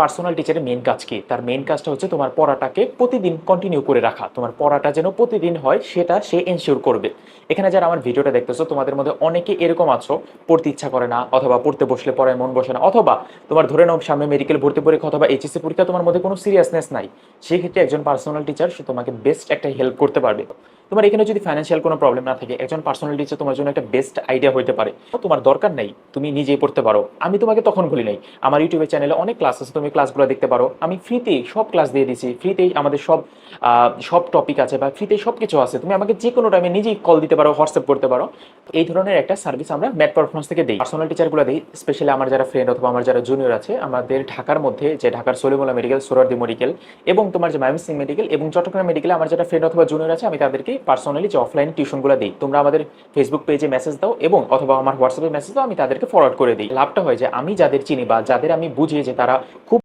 Personal টিচারের main কাজ কি? তার মেইন কাজটা হচ্ছে তোমার পড়াটাকে প্রতিদিন কন্টিনিউ করে রাখা। তোমার পড়াটা যেন প্রতিদিন হয় সেটা সে এনশিওর করবে। এখানে যারা আমার ভিডিওটা দেখতেছো তোমাদের মধ্যে অনেকে এরকম আছো, পড়তে ইচ্ছা করে না, অথবা পড়তে বসলে পড়ায় মন বসে না, অথবা তোমার ধরে নাও সামনে মেডিকেল ভর্তি পরীক্ষা অথবা এইচএসসি পরীক্ষা, তোমার মধ্যে কোনো সিরিয়াসনেস নাই। সেক্ষেত্রে একজন পার্সোনাল টিচার সে তোমাকে বেস্ট একটা হেল্প করতে পারবে। তোমার এখানে যদি ফাইন্যান্সিয়াল কোনো প্রবলেম না থাকে, একজন পার্সোনাল টিচার তোমার জন্য একটা বেস্ট আইডিয়া হতে পারে। তোমার দরকার নেই, তুমি নিজেই পড়তে পারো। আমি তোমাকে তখন বলি নাই, আমার ইউটিউবের চ্যানেলে অনেক ক্লাস আছে, তুমি ক্লাসগুলো দেখতে পারো। আমি ফ্রিতেই সব ক্লাস দিয়ে দিছি, ফ্রিতেই আমাদের সব সব টপিক আছে বা ফ্রিতেই সব কিছু আছে। তুমি আমাকে যে কোনো টাইমে নিজেই কল দিতে পারো, হোয়াটসঅ্যাপ করতে পারো। এই ধরনের একটা সার্ভিস আমরা ম্যাট পারফরমেন্স থেকে দিই, পার্সোনাল টিচারগুলো দিই। স্পেশালি আমার যারা ফ্রেন্ড অথবা আমার যারা জুনিয়র আছে, আমাদের ঢাকার মধ্যে যে ঢাকার সলিমুল্লাহ মেডিকেল, সোহরাওয়ার্দী মেডিকেল এবং তোমার যে ময়মনসিংহ মেডিকেল এবং চট্টগ্রাম মেডিকেলে আমার যারা ফ্রেন্ড অথবা জুনিয়র আছে, আমি তাদেরকে পার্সোনালি যে অফলাইন টিউশনগুলো দিই। তোমরা আমাদের ফেসবুক পেজে মেসেজ দাও এবং অথবা আমার হোয়াটসঅ্যাপে মেসেজ দাও, আমি তাদেরকে ফরওয়ার্ড করে দিই। লাভটা হয় যে আমি যাদের চিনি বা যাদের আমি বুঝি যে তারা খুব